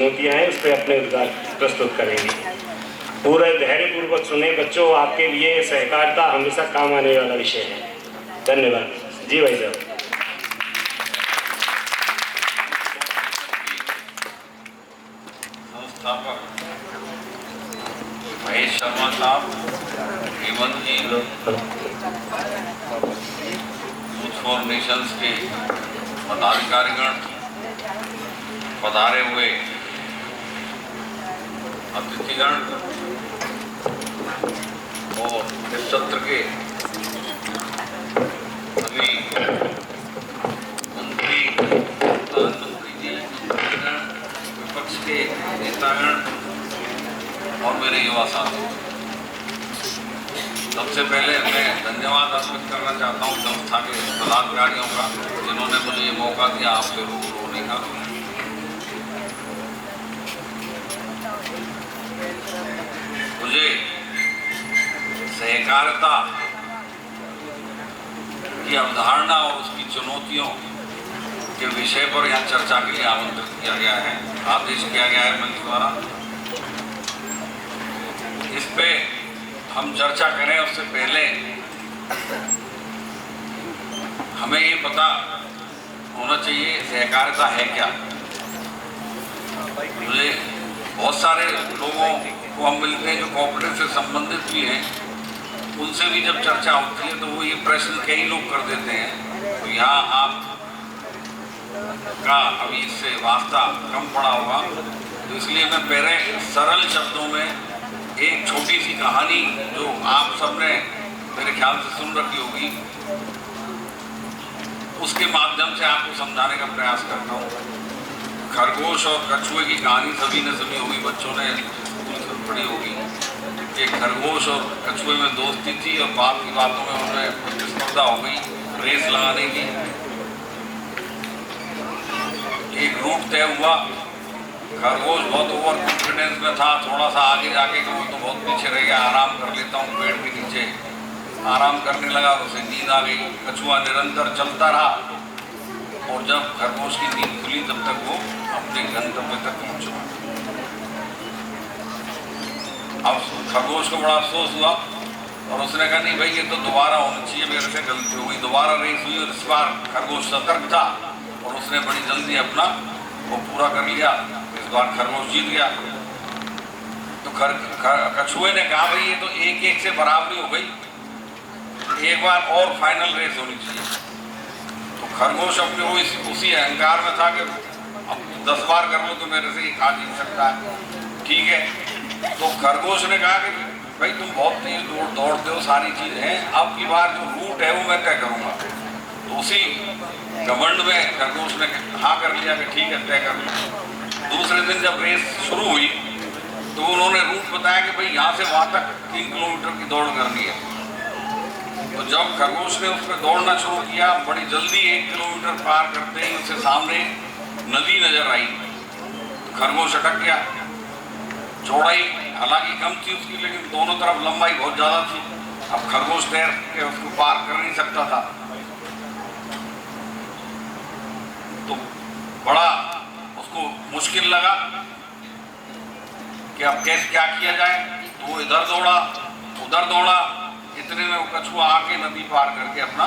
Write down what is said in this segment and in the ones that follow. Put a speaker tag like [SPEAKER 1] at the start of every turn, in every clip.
[SPEAKER 1] चुनौतियाँ हैं उस पर अपने उद्गार प्रस्तुत करेंगे। पूरा धैर्यपूर्वक सुने बच्चों, आपके लिए सहकारिता हमेशा काम आने वाला विषय है। धन्यवाद जी भाई साहब।
[SPEAKER 2] संस्थापक महेश शर्मा साहब, हेमंत जी, यूथ फॉर नेशंस के पदाधिकारीगण, पधारे हुए अतिथिगण और इस सत्र के सभी मंत्री, प्रधानमंत्री जी, विपक्ष के नेतागण और मेरे युवा साथी, सबसे पहले मैं धन्यवाद अर्पित करना चाहता हूँ संस्था के पदाधिकारियों का, जिन्होंने मुझे ये मौका दिया आपसे रूबरू होने का। मुझे सहकारिता की अवधारणा और उसकी चुनौतियों के विषय पर यहाँ चर्चा के लिए आमंत्रित किया गया है, आदेश किया गया है मंच द्वारा। इस पे हम चर्चा करें उससे पहले हमें ये पता होना चाहिए सहकारिता है क्या। मुझे बहुत सारे लोगों को हम मिलते हैं जो कोऑपरेटिव से संबंधित भी हैं, उनसे भी जब चर्चा होती है तो वो ये प्रश्न कई लोग कर देते हैं। तो यहाँ आप का अभी इससे वास्ता कम पड़ा होगा, तो इसलिए मैं पहले सरल शब्दों में एक छोटी सी कहानी जो आप सबने मेरे ख्याल से सुन रखी होगी, उसके माध्यम से आपको समझाने का प्रयास करता हूँ। खरगोश और कछुए की कहानी सभी ने सुनी होगी, बच्चों ने स्कूल से पढ़ी होगी। एक खरगोश और कछुए में दोस्ती थी और बात की बातों में उन्हें प्रतिस्पर्धा हो गई रेस लगाने की। एक रूट तय हुआ, खरगोश बहुत ओवर कॉन्फिडेंस में था, थोड़ा सा आगे जाके कि वो तो बहुत पीछे रह गया, आराम कर लेता हूँ पेड़ के नीचे। आराम करने लगा, उसे नींद आ गई। कछुआ निरंतर चलता रहा और जब खरगोश की नींद खुली तब तक वो अपने गंतव्य तक पहुंचा। अब खरगोश को बड़ा अफसोस हुआ और उसने कहा नहीं भाई ये तो दोबारा होना चाहिए, मेरे से गलती हो गई। दोबारा रेस हुई और इस बार खरगोश सतर्क था और उसने बड़ी जल्दी अपना वो पूरा कर लिया। इस बार खरगोश जीत गया। तो कछुए ने कहा भाई ये तो एक एक से बराबरी हो गई, एक बार और फाइनल रेस होनी चाहिए। तो खरगोश अपने वो उसी अहंकार में था कि अब 10 बार कर लो तो मेरे से एक जीत सकता है, ठीक है। तो खरगोश ने कहा कि भाई तुम बहुत तेज दौड़ते हो, सारी चीज है, अब की बार जो रूट है वो मैं तय करूंगा। तो उसी घमंड में खरगोश ने हाँ कर लिया कि ठीक है तय कर लो। दूसरे दिन जब रेस शुरू हुई तो उन्होंने रूट बताया कि भाई यहाँ से वहां तक 3 किलोमीटर की दौड़ करनी है। तो जब खरगोश ने उस पर दौड़ना शुरू किया, बड़ी जल्दी 1 किलोमीटर पार करते ही उससे सामने नदी नजर आई। खरगोश अटक गया। चौड़ाई हालांकि कम थी उसकी, लेकिन दोनों तरफ लंबाई बहुत ज्यादा थी। अब खरगोश तैर के उसको पार कर नहीं सकता था। तो बड़ा उसको मुश्किल लगा कि अब कैसे क्या किया जाए। तो वो इधर दौड़ा उधर दौड़ा, इतने में वो कछुआ आके नदी पार करके अपना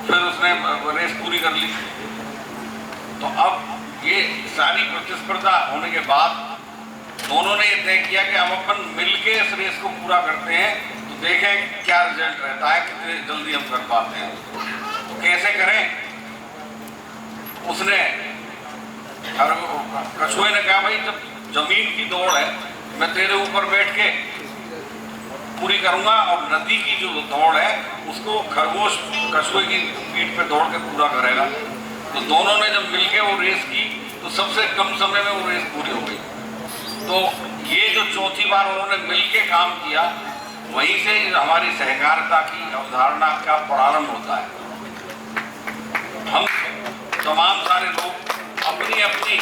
[SPEAKER 2] फिर उसने रेस पूरी कर ली। तो अब ये सारी प्रतिस्पर्धा होने के बाद दोनों ने ये तय किया कि अब अपन मिलके इस रेस को पूरा करते हैं, तो देखें क्या रिजल्ट रहता है, कितने जल्दी हम कर पाते हैं। तो कैसे करें, उसने कछुए ने कहा भाई जब जमीन की दौड़ है मैं तेरे ऊपर बैठ के पूरी करूंगा और नदी की जो दौड़ है उसको खरगोश कछुए की पीठ पे दौड़ के पूरा करेगा। तो दोनों ने जब मिलके वो रेस की तो सबसे कम समय में वो रेस पूरी हो गई। तो ये जो चौथी बार उन्होंने मिलके काम किया, वहीं से हमारी सहकारिता की अवधारणा का प्रारंभ होता है। हम तमाम सारे लोग अपनी अपनी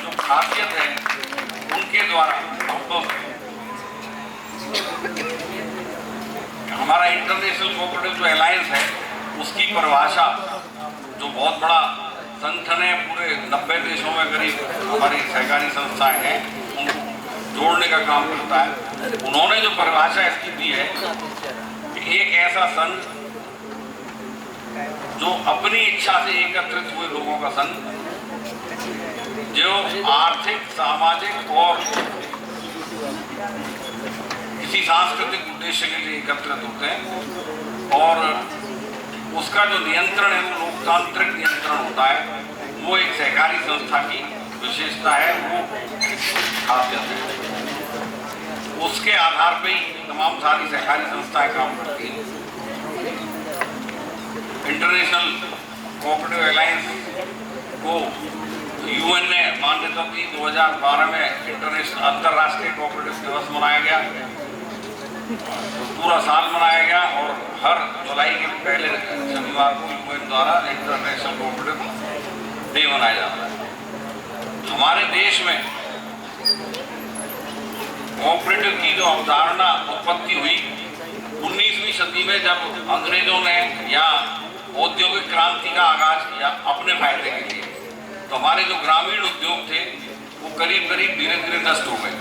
[SPEAKER 2] जो खासियत है उनके द्वारा हमको हमारा इंटरनेशनल कोऑपरेटिव जो अलायंस है उसकी परिभाषा जो बहुत बड़ा संगठन है, पूरे 90 देशों में करीब हमारी सहकारी संस्थाएं हैं, उनको जोड़ने का काम करता है। उन्होंने जो परिभाषा इसकी दी है कि एक ऐसा संघ जो अपनी इच्छा से एकत्रित हुए लोगों का संघ, जो आर्थिक, सामाजिक और किसी सांस्कृतिक उद्देश्य के लिए एकत्रित होते हैं, और उसका जो नियंत्रण है वो लोकतांत्रिक नियंत्रण होता है। वो एक सहकारी संस्था की विशेषता है, वो खासियत है। उसके आधार पे ही तमाम सारी सहकारी संस्थाएं काम करती हैं। इंटरनेशनल कोऑपरेटिव अलायंस को यूएन ने मान्यता दी। 2012 में इंटरनेशनल अंतर्राष्ट्रीय कोऑपरेटिव दिवस मनाया गया, पूरा साल मनाया गया, और हर जुलाई के पहले शनिवार को यूएन द्वारा इंटरनेशनल कोऑपरेटिव डे मनाया जाता है। हमारे देश में कोऑपरेटिव की जो अवधारणा उत्पत्ति हुई 19वीं सदी में, जब अंग्रेजों ने या औद्योगिक क्रांति का आगाज किया अपने फायदे के लिए, तो हमारे जो ग्रामीण उद्योग थे वो करीब करीब धीरे धीरे नष्ट हो गए।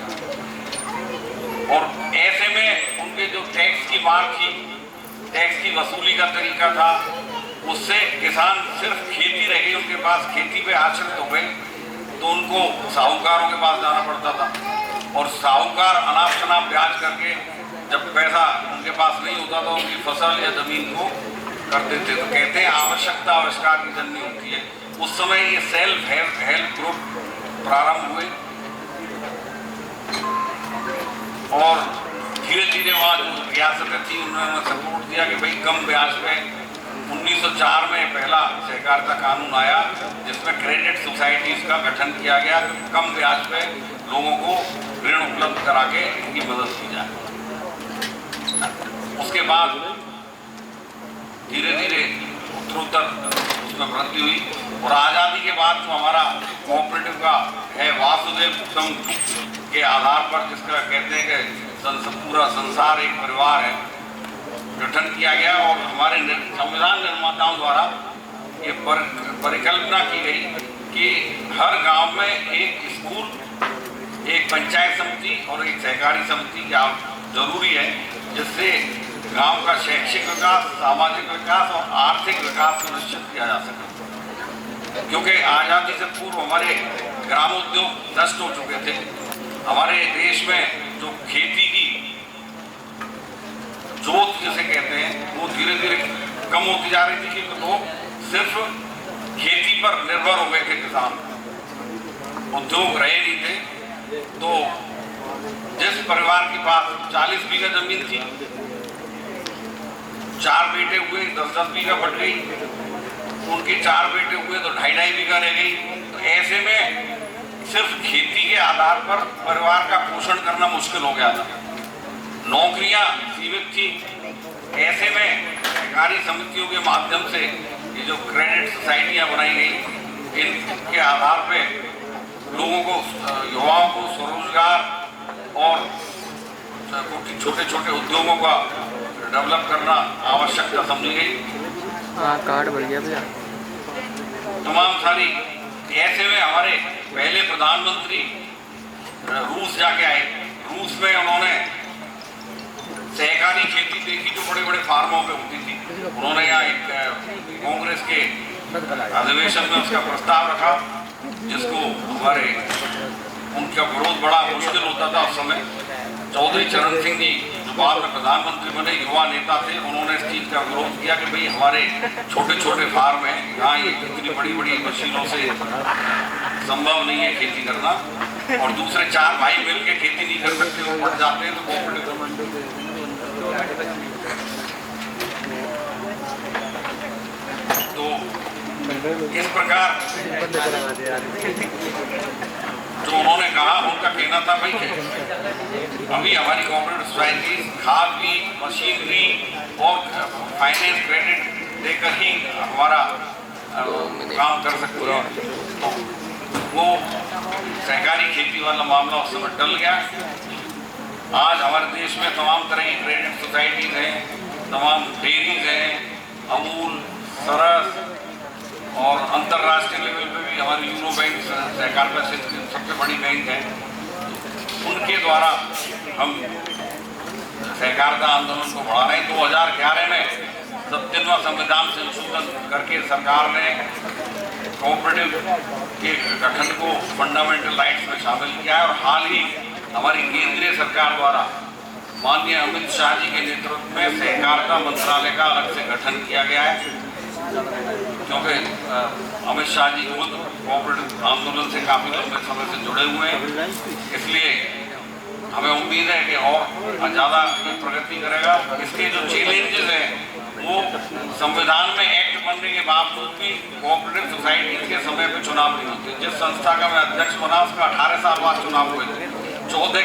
[SPEAKER 2] और ऐसे में उनके जो टैक्स की मार थी, टैक्स की वसूली का तरीका था, उससे किसान सिर्फ खेती रह गई, उनके पास खेती पे आश्रित हो गए, तो उनको साहूकारों के पास जाना पड़ता था। और साहूकार अनाप शनाप ब्याज करके जब पैसा उनके पास नहीं होता तो उनकी फसल या जमीन को कर देते। तो कहते हैं आवश्यकता आविष्कार की जननी होती है। उस समय ये सेल्फ हेल्प ग्रुप प्रारंभ हुए, और धीरे धीरे वहाँ जो रियासतें थी उन्होंने सपोर्ट दिया कि भाई कम ब्याज पे 1904 में पहला सहकारिता कानून आया, जिसमें क्रेडिट सोसाइटीज का गठन किया गया, कम ब्याज पे लोगों को ऋण उपलब्ध करा के इनकी मदद की जाए। उसके बाद धीरे धीरे उत्तरोत्तर उसमें वृद्धि हुई, और आज़ादी के बाद जो हमारा कोऑपरेटिव का है वासुदेव कुटुंब के आधार पर, जिसका कहते हैं कि पूरा संसार एक परिवार है, गठन किया गया। और हमारे संविधान निर्माताओं द्वारा ये परिकल्पना की गई कि हर गांव में एक स्कूल, एक पंचायत समिति और एक सहकारी समिति की जरूरी है, जिससे गांव का शैक्षिक विकास, सामाजिक विकास और आर्थिक विकास सुनिश्चित किया जा सके। क्योंकि आज़ादी से पूर्व हमारे ग्रामोद्योग नष्ट हो चुके थे। हमारे देश में जो खेती की जोत जिसे कहते हैं वो धीरे धीरे कम होती जा रही थी, क्योंकि लोग सिर्फ खेती पर निर्भर हो गए थे। किसान उद्योग रहे नहीं थे। तो जिस परिवार के पास 40 बीघा जमीन थी, 4 बेटे हुए, 10-10 बीघा बढ़ गई, उनके 4 बेटे हुए तो 2.5 बीघा रह गई। तो ऐसे में सिर्फ खेती के आधार पर परिवार का पोषण करना मुश्किल हो गया था, नौकरियां सीमित थी। ऐसे में सहकारी समितियों के माध्यम से ये जो क्रेडिट सोसाइटियां बनाई गई, इनके आधार पे लोगों को, युवाओं को स्वरोजगार और छोटे छोटे उद्योगों का डेवलप करना आवश्यकता समझी गई।
[SPEAKER 3] हाँ, कार्ड बढ़ गया भैया।
[SPEAKER 2] तमाम सारी ऐसे में हमारे पहले प्रधानमंत्री रूस जाके आए। रूस में उन्होंने सहकारी खेती देखी जो बड़े बड़े फार्मों पे होती थी। उन्होंने यहाँ एक कांग्रेस के अधिवेशन में उसका प्रस्ताव रखा, जिसको हमारे उनका विरोध बड़ा मुश्किल होता था उस समय। चौधरी चरण सिंह जी जो बाद में प्रधानमंत्री बने, युवा नेता थे, उन्होंने इस चीज़ का विरोध किया कि भाई हमारे छोटे छोटे फार्म हैं, यहाँ ये इतनी बड़ी बड़ी मशीनों से संभव नहीं है खेती करना, और दूसरे 4 भाई मिल के खेती नहीं कर सकते, वो बढ़ जाते हैं। तो इस प्रकार जो उन्होंने कहा, उनका कहना था भाई अभी हमारी कोऑपरेटिव सोसाइटी खाद बीज, मशीनरी और फाइनेंस क्रेडिट देकर ही हमारा काम कर सकती है। तो वो सहकारी खेती वाला मामला उस समय टल गया। आज हमारे देश में तमाम तरह की क्रेडिट सोसाइटीज हैं, तमाम डेयरीज हैं, अमूल, सरस और अंतर्राष्ट्रीय लेवल पे भी हमारी यूरो बैंक सहकारिता क्षेत्र की सबसे बड़ी बैंक है, उनके द्वारा हम सहकारिता आंदोलन को बढ़ा रहे हैं। 2011 में 70वां संविधान संशोधन करके सरकार ने कोऑपरेटिव के गठन को फंडामेंटल राइट्स में शामिल किया है और हाल ही हमारी केंद्रीय सरकार द्वारा माननीय अमित शाह जी के नेतृत्व में सहकारिता मंत्रालय का अलग से गठन किया गया है, क्योंकि अमित शाह जी खुद कोऑपरेटिव आंदोलन से काफी लंबे समय से जुड़े हुए हैं। इसलिए हमें उम्मीद है कि और ज़्यादा प्रगति करेगा। इसके जो चैलेंजेस हैं वो संविधान में एक्ट बनने के बावजूद भी कोऑपरेटिव सोसाइटी के समय पे चुनाव नहीं होते। जिस संस्था का मैं अध्यक्ष बना उसका 18 साल बाद चुनाव हुए थे। 14